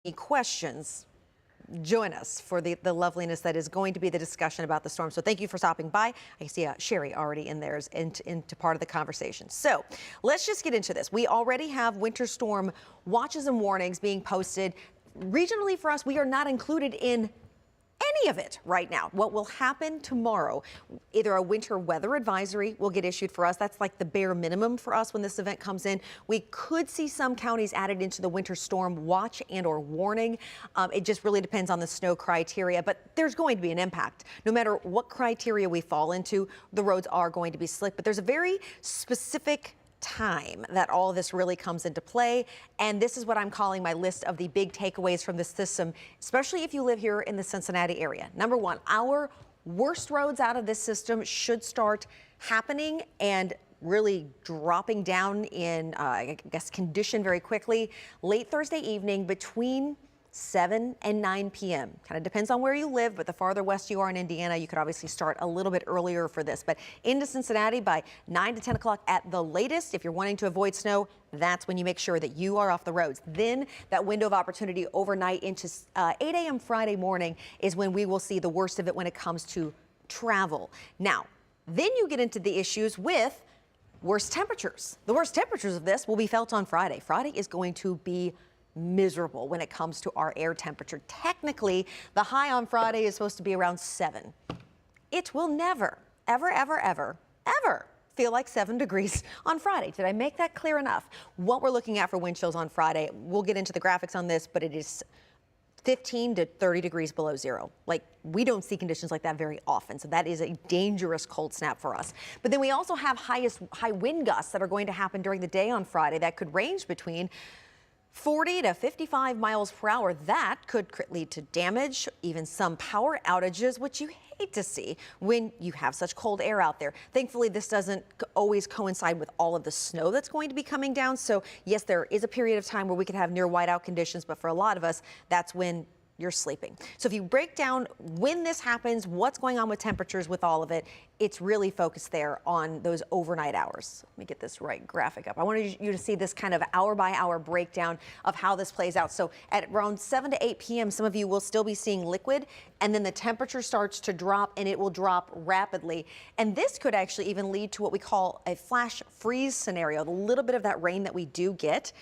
Any questions, join us for the loveliness that is going to be the discussion about the storm. So thank you for stopping by. I see Sherry already in there into part of the conversation. So let's just get into this. We already have winter storm watches and warnings being posted. Regionally for us, we are not included in any of it right now. What will happen tomorrow, either a winter weather advisory will get issued for us. That's like the bare minimum for us when this event comes in. We could see some counties added into the winter storm watch and or warning. It just really depends on the snow criteria, but there's going to be an impact. No matter what criteria we fall into, the roads are going to be slick, but there's a very specific time that all of this really comes into play. And this is what I'm calling my list of the big takeaways from this system, especially if you live here in the Cincinnati area. Number one, our worst roads out of this system should start happening and really dropping down in, I guess, condition very quickly late Thursday evening between 7 and 9 p.m. Kind of depends on where you live, but the farther west you are in Indiana, you could obviously start a little bit earlier for this. But into Cincinnati by 9 to 10 o'clock at the latest. If you're wanting to avoid snow, that's when you make sure that you are off the roads. Then that window of opportunity overnight into 8 a.m. Friday morning is when we will see the worst of it when it comes to travel. Now, then you get into the issues with worst temperatures. The worst temperatures of this will be felt on Friday. Friday is going to be miserable when it comes to our air temperature. Technically, the high on Friday is supposed to be around 7. It will never, ever, ever, ever, ever feel like 7 degrees on Friday. Did I make that clear enough? What we're looking at for wind chills on Friday, we'll get into the graphics on this, but it is 15 to 30 degrees below zero. Like, we don't see conditions like that very often. So that is a dangerous cold snap for us. But then we also have high wind gusts that are going to happen during the day on Friday that could range between 40 to 55 miles per hour. That could lead to damage, even some power outages, which you hate to see when you have such cold air out there. Thankfully, this doesn't always coincide with all of the snow that's going to be coming down. So yes, there is a period of time where we could have near whiteout conditions, but for a lot of us, that's when you're sleeping. So if you break down when this happens, what's going on with temperatures with all of it, it's really focused there on those overnight hours. Let me get this right graphic up. I wanted you to see this kind of hour by hour breakdown of how this plays out. So at around 7 to 8 p.m., some of you will still be seeing liquid, and then the temperature starts to drop, and it will drop rapidly. And this could actually even lead to what we call a flash freeze scenario, the little bit of that rain that we do get.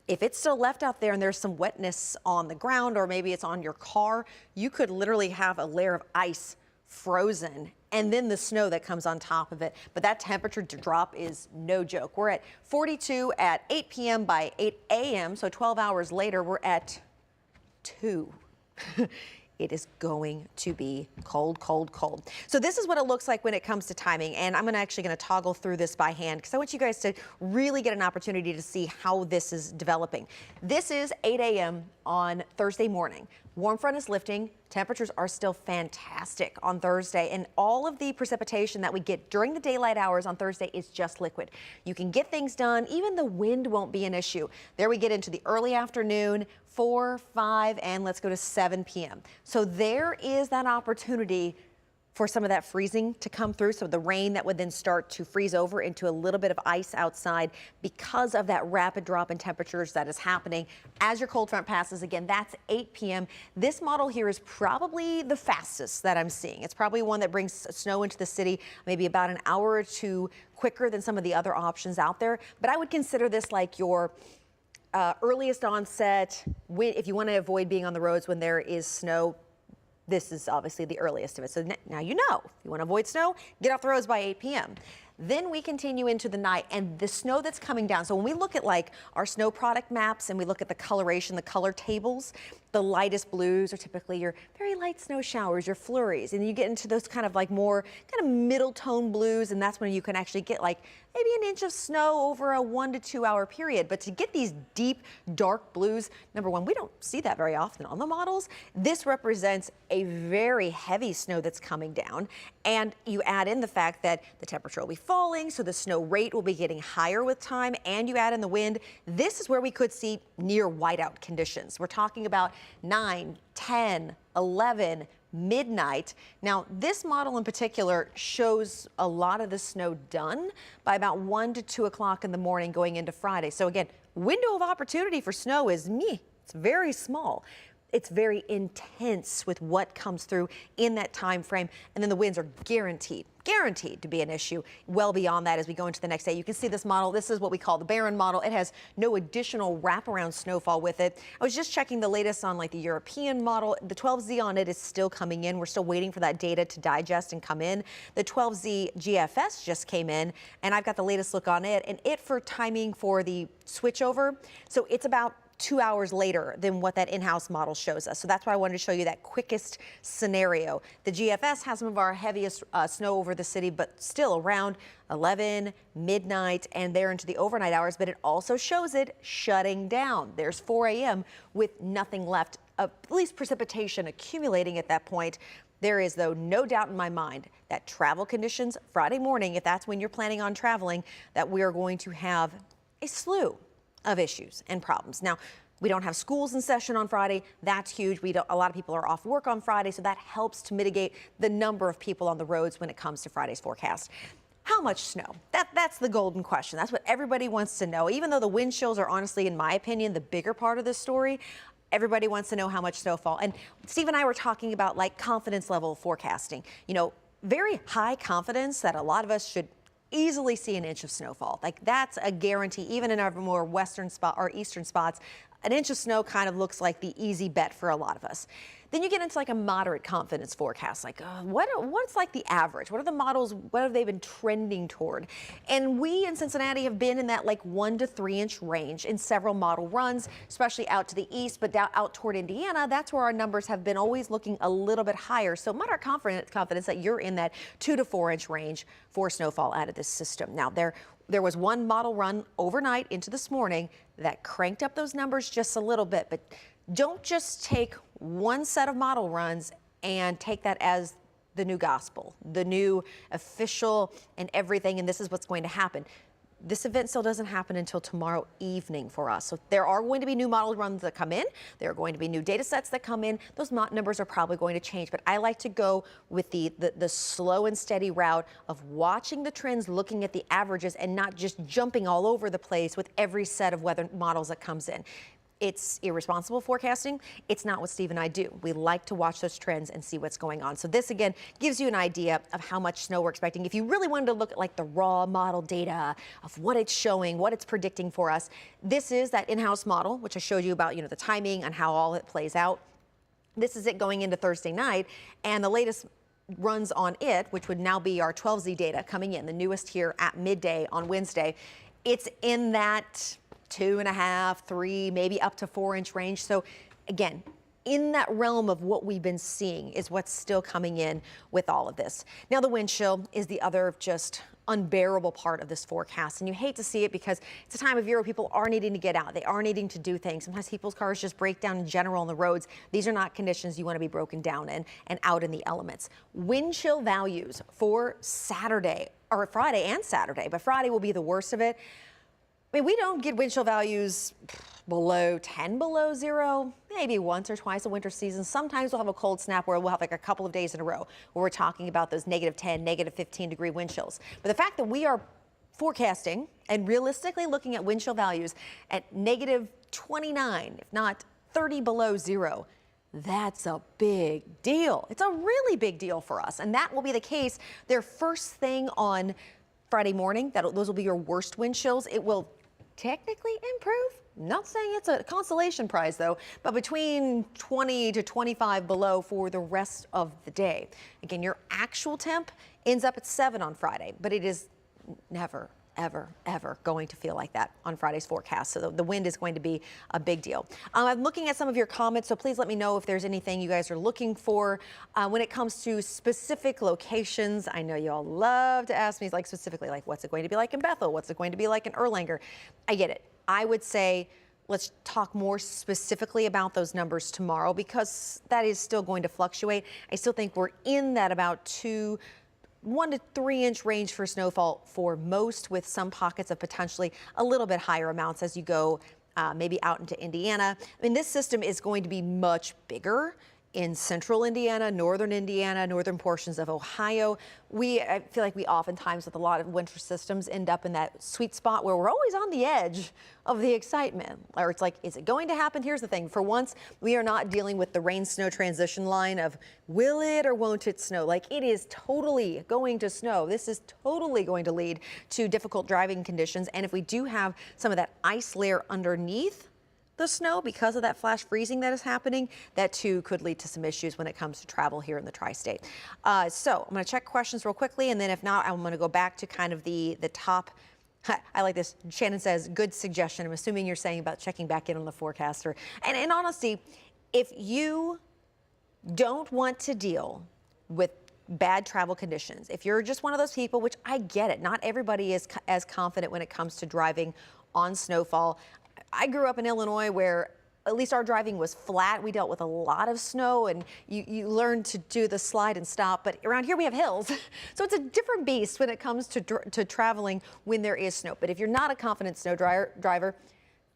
If it's still left out there and there's some wetness on the ground, or maybe it's on your car, you could literally have a layer of ice frozen and then the snow that comes on top of it. But that temperature drop is no joke. We're at 42 at 8 p.m. by 8 a.m. So 12 hours later, we're at 2. It is going to be cold, cold, cold. So this is what it looks like when it comes to timing. And I'm actually going to toggle through this by hand because I want you guys to really get an opportunity to see how this is developing. This is 8 a.m. on Thursday morning. Warm front is lifting. Temperatures are still fantastic on Thursday, and all of the precipitation that we get during the daylight hours on Thursday is just liquid. You can get things done. Even the wind won't be an issue. There we get into the early afternoon, 4, 5, and let's go to 7 p.m. So there is that opportunity for some of that freezing to come through. So the rain that would then start to freeze over into a little bit of ice outside because of that rapid drop in temperatures that is happening as your cold front passes. Again, that's 8 p.m. This model here is probably the fastest that I'm seeing. It's probably one that brings snow into the city maybe about an hour or two quicker than some of the other options out there. But I would consider this like your earliest onset. If you want to avoid being on the roads when there is snow, this is obviously the earliest of it. So now you know, if you want to avoid snow, get off the roads by 8 p.m. Then we continue into the night and the snow that's coming down. So when we look at like our snow product maps and we look at the coloration, the color tables, the lightest blues are typically your very light snow showers, your flurries. And you get into those kind of like more kind of middle tone blues, and that's when you can actually get like maybe an inch of snow over a 1 to 2 hour period. But to get these deep, dark blues, number one, we don't see that very often on the models. This represents a very heavy snow that's coming down. And you add in the fact that the temperature will be falling, so the snow rate will be getting higher with time, and you add in the wind. This is where we could see near whiteout conditions. We're talking about 9, 10, 11, midnight. Now, this model in particular shows a lot of the snow done by about 1 to 2 o'clock in the morning going into Friday. So again, window of opportunity for snow is It's very small. It's very intense with what comes through in that time frame. And then the winds are guaranteed to be an issue well beyond that as we go into the next day. You can see this model. This is what we call the Barron model. It has no additional wraparound snowfall with it. I was just checking the latest on like the European model. The 12Z on it is still coming in. We're still waiting for that data to digest and come in. The 12Z GFS just came in, and I've got the latest look on it. And it for timing for the switchover. So it's about 2 hours later than what that in-house model shows us. So that's why I wanted to show you that quickest scenario. The GFS has some of our heaviest snow over the city, but still around 11, midnight, and there into the overnight hours. But it also shows it shutting down. There's 4 a.m. with nothing left, at least precipitation accumulating at that point. There is, though, no doubt in my mind that travel conditions Friday morning, if that's when you're planning on traveling, that we are going to have a slew of issues and problems. Now, we don't have schools in session on Friday. That's huge. A lot of people are off work on Friday, so that helps to mitigate the number of people on the roads when it comes to Friday's forecast. How much snow? That's the golden question. That's what everybody wants to know. Even though the wind chills are honestly, in my opinion, the bigger part of this story, everybody wants to know how much snowfall. And Steve and I were talking about like confidence level forecasting. You know, very high confidence that a lot of us should easily see an inch of snowfall. Like that's a guarantee, even in our more western spot or eastern spots. An inch of snow kind of looks like the easy bet for a lot of us. Then you get into like a moderate confidence forecast, like what's like the average? What are the models? What have they been trending toward? And we in Cincinnati have been in that like 1 to 3 inch range in several model runs, especially out to the east, but out toward Indiana. That's where our numbers have been always looking a little bit higher. So moderate confidence that you're in that 2 to 4 inch range for snowfall out of this system. Now there was one model run overnight into this morning that cranked up those numbers just a little bit, but don't just take one set of model runs and take that as the new gospel, the new official and everything, and this is what's going to happen. This event still doesn't happen until tomorrow evening for us. So there are going to be new model runs that come in. There are going to be new data sets that come in. Those numbers are probably going to change, but I like to go with the slow and steady route of watching the trends, looking at the averages, and not just jumping all over the place with every set of weather models that comes in. It's irresponsible forecasting. It's not what Steve and I do. We like to watch those trends and see what's going on. So this, again, gives you an idea of how much snow we're expecting. If you really wanted to look at like the raw model data of what it's showing, what it's predicting for us, this is that in-house model, which I showed you about, the timing and how all it plays out. This is it going into Thursday night, and the latest runs on it, which would now be our 12Z data coming in, the newest here at midday on Wednesday. It's in that 2.5, 3, maybe up to 4 inch range. So again, in that realm of what we've been seeing is what's still coming in with all of this. Now the wind chill is the other just unbearable part of this forecast, and you hate to see it because it's a time of year where people are needing to get out. They are needing to do things. Sometimes people's cars just break down in general on the roads. These are not conditions you want to be broken down in and out in the elements. Wind chill values for Saturday, or Friday and Saturday, but Friday will be the worst of it. I mean, we don't get wind chill values below 10 below zero, maybe once or twice a winter season. Sometimes we'll have a cold snap where we'll have like a couple of days in a row where we're talking about those -10, -15 degree wind chills. But the fact that we are forecasting and realistically looking at wind chill values at -29, if not 30 below zero, that's a big deal. It's a really big deal for us. And that will be the case their first thing on Friday morning. Those will be your worst wind chills. It will technically improve. Not saying it's a consolation prize though, but between 20 to 25 below for the rest of the day. Again, your actual temp ends up at 7 on Friday, but it is never, ever going to feel like that on Friday's forecast. So the wind is going to be a big deal. I'm looking at some of your comments, so please let me know if there's anything you guys are looking for when it comes to specific locations. I know you all love to ask me like specifically, like what's it going to be like in Bethel? What's it going to be like in Erlanger? I get it. I would say let's talk more specifically about those numbers tomorrow because that is still going to fluctuate. I still think we're in that about 1 to 3 inch range for snowfall for most, with some pockets of potentially a little bit higher amounts as you go maybe out into Indiana. I mean, this system is going to be much bigger in central Indiana, northern portions of Ohio. I feel like we oftentimes with a lot of winter systems end up in that sweet spot where we're always on the edge of the excitement. Or it's like, is it going to happen? Here's the thing. For once, we are not dealing with the rain-snow transition line of will it or won't it snow? Like, it is totally going to snow. This is totally going to lead to difficult driving conditions. And if we do have some of that ice layer underneath the snow because of that flash freezing that is happening, that too could lead to some issues when it comes to travel here in the tri-state. So I'm going to check questions real quickly, and then if not, I'm going to go back to kind of the top. I like this. Shannon says, good suggestion. I'm assuming you're saying about checking back in on the forecaster. And in honesty, if you don't want to deal with bad travel conditions, if you're just one of those people, which I get it, not everybody is as confident when it comes to driving on snowfall. I grew up in Illinois where at least our driving was flat. We dealt with a lot of snow, and you learned to do the slide and stop. But around here we have hills. So it's a different beast when it comes to traveling when there is snow. But if you're not a confident snow driver,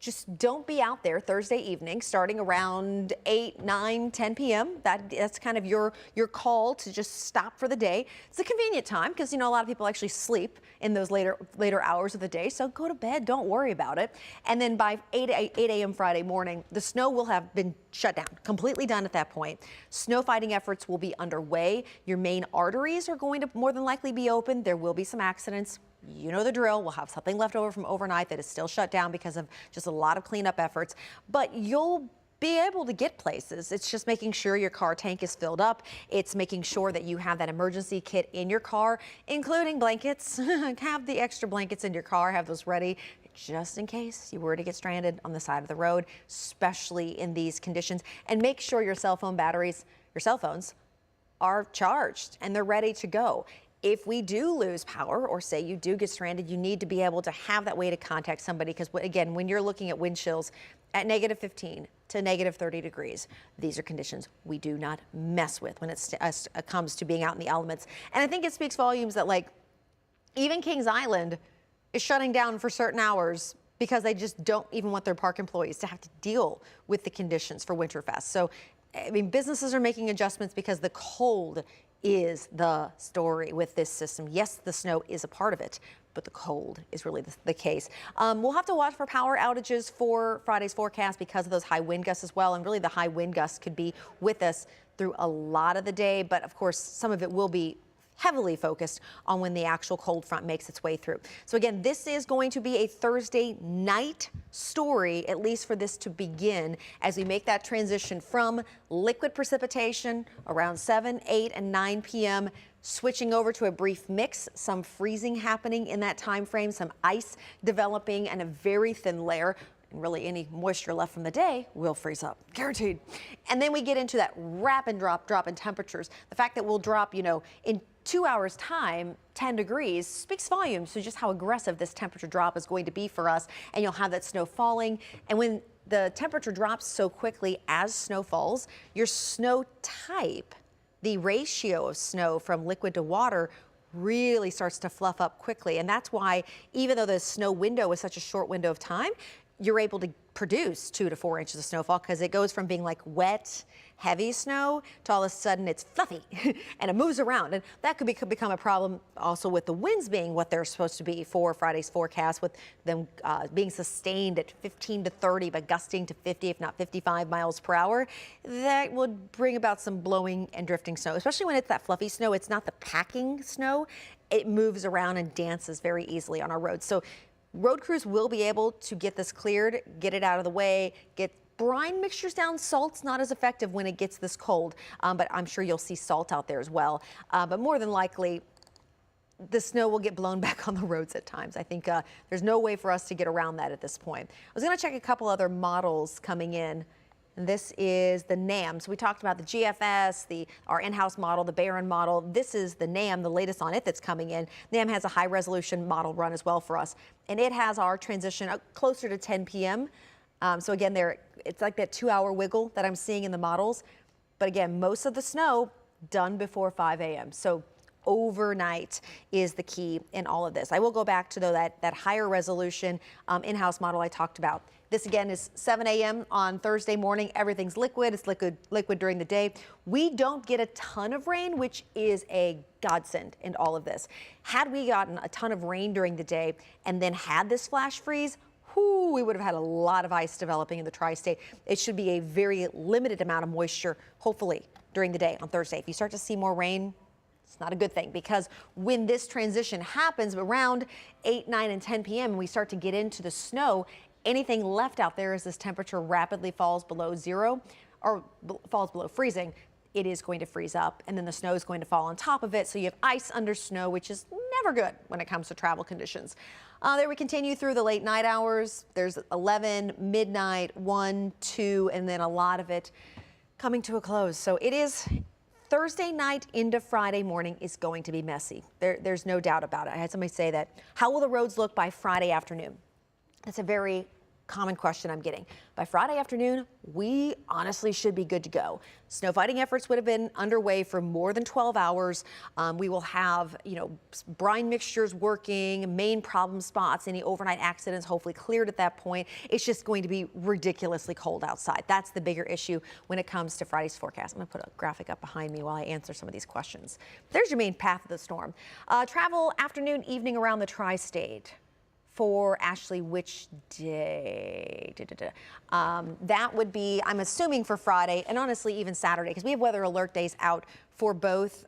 just don't be out there Thursday evening starting around 8, 9, 10 p.m. That's kind of your call to just stop for the day. It's a convenient time because, you know, a lot of people actually sleep in those later hours of the day. So go to bed. Don't worry about it. And then by 8 a.m. Friday morning, the snow will have been shut down, completely done at that point. Snow fighting efforts will be underway. Your main arteries are going to more than likely be open. There will be some accidents. You know the drill. We'll have something left over from overnight that is still shut down because of just a lot of cleanup efforts, but you'll be able to get places. It's just making sure your car tank is filled up. It's making sure that you have that emergency kit in your car, including blankets. Have the extra blankets in your car, have those ready just in case you were to get stranded on the side of the road, especially in these conditions. And make sure your cell phone batteries, your cell phones, are charged and they're ready to go. If we do lose power, or say you do get stranded, you need to be able to have that way to contact somebody, because again, when you're looking at wind chills at -15 to -30 degrees, these are conditions we do not mess with when it comes to being out in the elements. And I think it speaks volumes that, like, even Kings Island is shutting down for certain hours because they just don't even want their park employees to have to deal with the conditions for Winterfest. So, I mean, businesses are making adjustments because the cold is the story with this system. Yes, the snow is a part of it, but the cold is really the case. We'll have to watch for power outages for Friday's forecast because of those high wind gusts as well. And really the high wind gusts could be with us through a lot of the day. But of course, some of it will be heavily focused on when the actual cold front makes its way through. So again, this is going to be a Thursday night story, at least for this to begin, as we make that transition from liquid precipitation around 7, 8, and 9 p.m., switching over to a brief mix, some freezing happening in that time frame, some ice developing, and a very thin layer. And really any moisture left from the day will freeze up, guaranteed. And then we get into that rapid drop in temperatures. The fact that we'll drop, you know, in 2 hours time, 10 degrees speaks volumes to just how aggressive this temperature drop is going to be for us. And you'll have that snow falling. And when the temperature drops so quickly as snow falls, your snow type, the ratio of snow from liquid to water, really starts to fluff up quickly. And that's why, even though the snow window is such a short window of time, you're able to produce 2 to 4 inches of snowfall, because it goes from being like wet, heavy snow to all of a sudden it's fluffy and it moves around. And that could become a problem also with the winds being what they're supposed to be for Friday's forecast, with them being sustained at 15 to 30, but gusting to 50, if not 55 miles per hour. That would bring about some blowing and drifting snow, especially when it's that fluffy snow. It's not the packing snow. It moves around and dances very easily on our roads. So road crews will be able to get this cleared, get it out of the way, get brine mixtures down. Salt's not as effective when it gets this cold, but I'm sure you'll see salt out there as well. But more than likely, the snow will get blown back on the roads at times. I think there's no way for us to get around that at this point. I was going to check a couple other models coming in. And this is the NAM. So we talked about the GFS, our in-house model, the Barron model. This is the NAM, the latest on it that's coming in. NAM has a high resolution model run as well for us. And it has our transition closer to 10 p.m. So again, it's like that 2-hour wiggle that I'm seeing in the models. But again, most of the snow done before 5 a.m. So overnight is the key in all of this. I will go back to though that higher resolution in-house model I talked about. This again is 7 a.m. on Thursday morning. Everything's liquid. It's liquid during the day. We don't get a ton of rain, which is a godsend in all of this. Had we gotten a ton of rain during the day and then had this flash freeze, we would have had a lot of ice developing in the tri-state. It should be a very limited amount of moisture, hopefully, during the day on Thursday. If you start to see more rain, it's not a good thing, because when this transition happens around 8, 9, and 10 p.m. and we start to get into the snow, anything left out there as this temperature rapidly falls below zero or falls below freezing, it is going to freeze up, and then the snow is going to fall on top of it. So you have ice under snow, which is never good when it comes to travel conditions. There we continue through the late night hours. There's 11, midnight, 1, 2, and then a lot of it coming to a close. So it is Thursday night into Friday morning is going to be messy. There's no doubt about it. I had somebody say that, how will the roads look by Friday afternoon? That's a very common question I'm getting. By Friday afternoon, we honestly should be good to go. Snow fighting efforts would have been underway for more than 12 hours. We will have, brine mixtures working, main problem spots, any overnight accidents hopefully cleared at that point. It's just going to be ridiculously cold outside. That's the bigger issue when it comes to Friday's forecast. I'm going to put a graphic up behind me while I answer some of these questions. There's your main path of the storm. Travel afternoon, evening around the tri-state. For Ashley, which day? That would be, I'm assuming, for Friday, and honestly even Saturday, because we have weather alert days out for both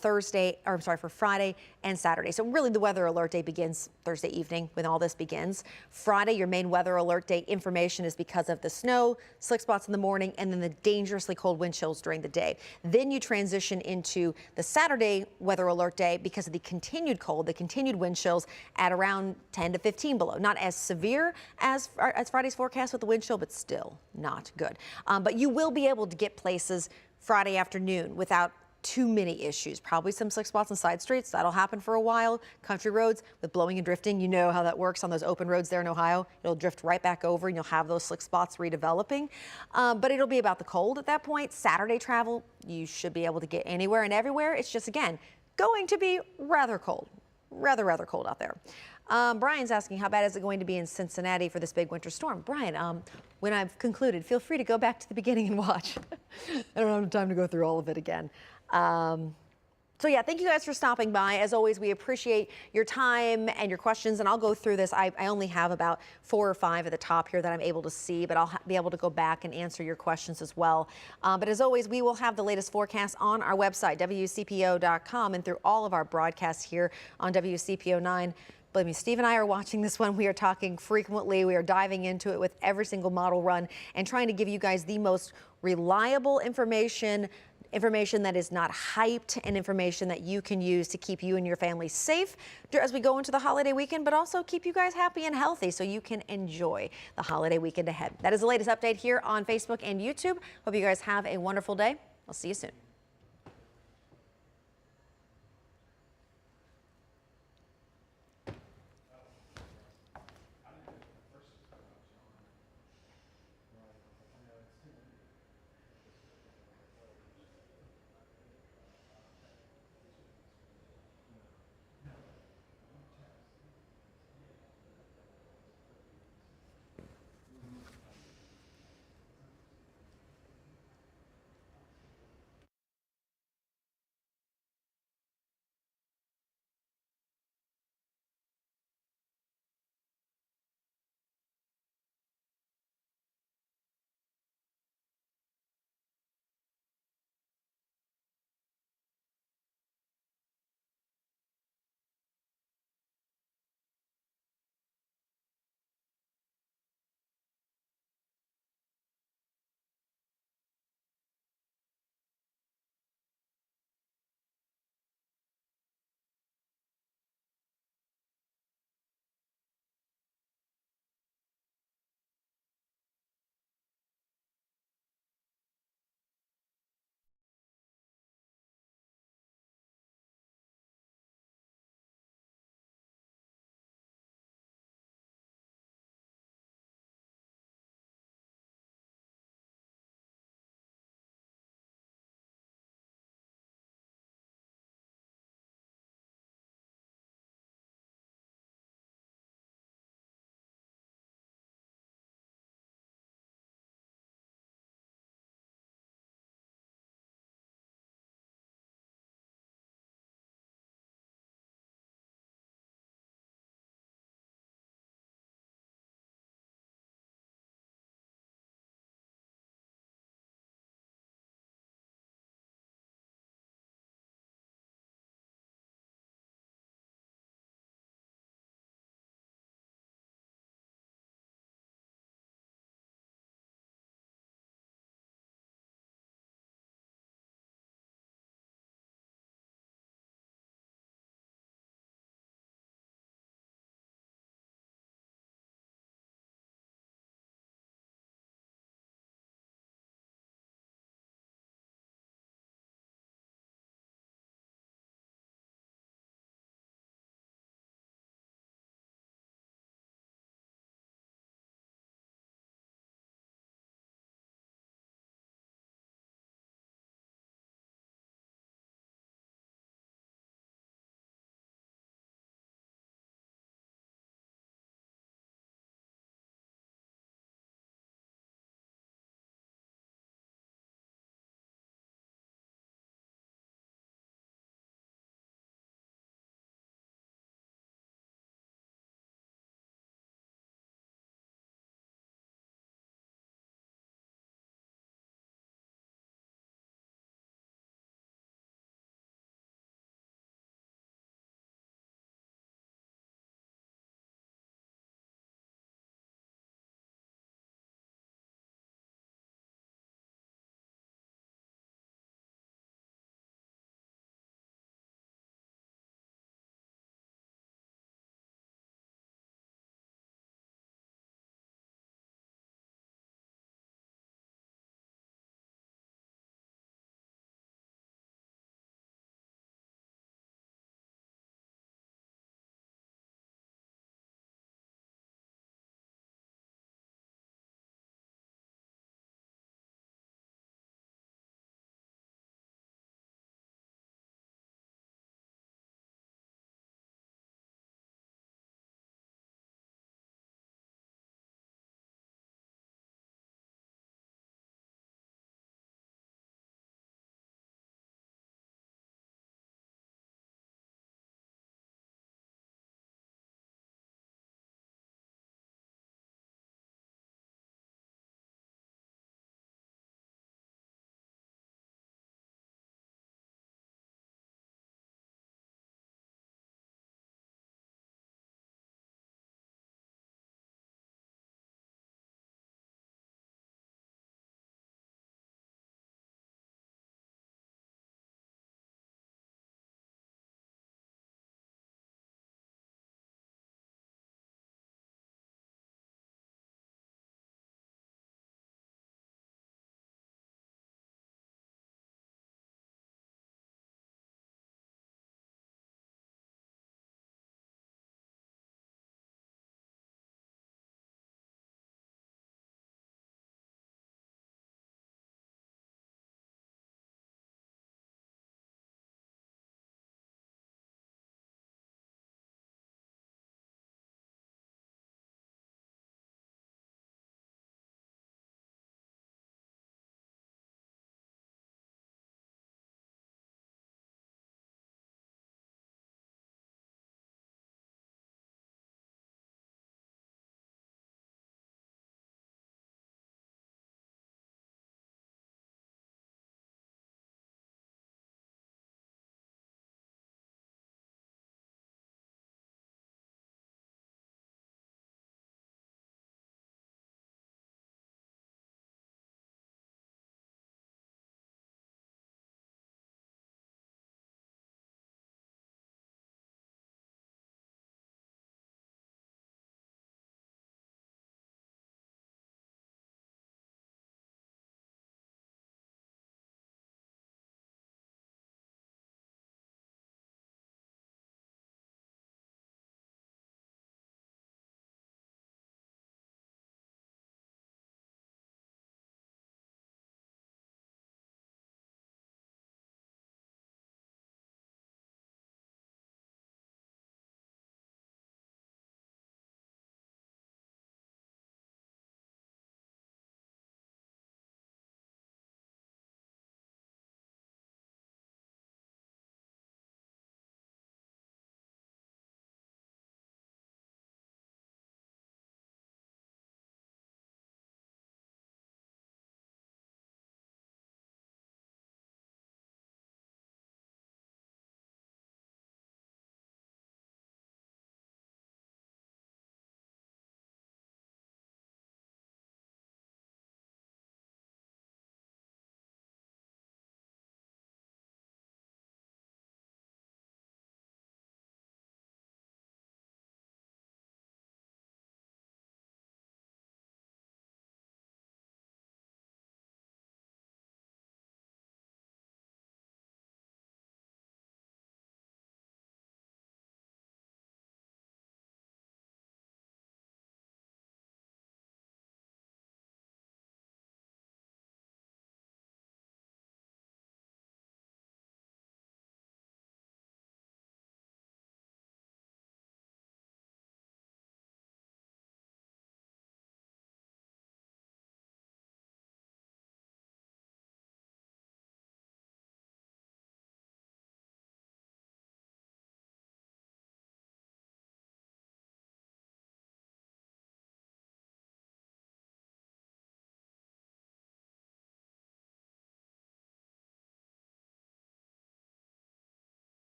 for Friday and Saturday. So really the weather alert day begins Thursday evening when all this begins. Friday, your main weather alert day information is because of the snow, slick spots in the morning, and then the dangerously cold wind chills during the day. Then you transition into the Saturday weather alert day because of the continued cold, the continued wind chills at around 10 to 15 below. Not as severe as Friday's forecast with the wind chill, but still not good. But you will be able to get places Friday afternoon without too many issues. Probably some slick spots on side streets. That'll happen for a while. Country roads with blowing and drifting. You know how that works on those open roads there in Ohio. It'll drift right back over and you'll have those slick spots redeveloping. But it'll be about the cold at that point. Saturday travel, you should be able to get anywhere and everywhere. It's just, again, going to be rather cold. Rather cold out there. Brian's asking, how bad is it going to be in Cincinnati for this big winter storm? Brian, when I've concluded, feel free to go back to the beginning and watch. I don't have time to go through all of it again. So yeah, thank you guys for stopping by. As always, we appreciate your time and your questions, and I'll go through this. I only have about 4 or 5 at the top here that I'm able to see, but I'll be able to go back and answer your questions as well. But as always, we will have the latest forecast on our website, WCPO.com, and through all of our broadcasts here on WCPO 9. Believe me, Steve and I are watching this one. We are talking frequently. We are diving into it with every single model run and trying to give you guys the most reliable information that is not hyped, and information that you can use to keep you and your family safe as we go into the holiday weekend, but also keep you guys happy and healthy so you can enjoy the holiday weekend ahead. That is the latest update here on Facebook and YouTube. Hope you guys have a wonderful day. I'll see you soon.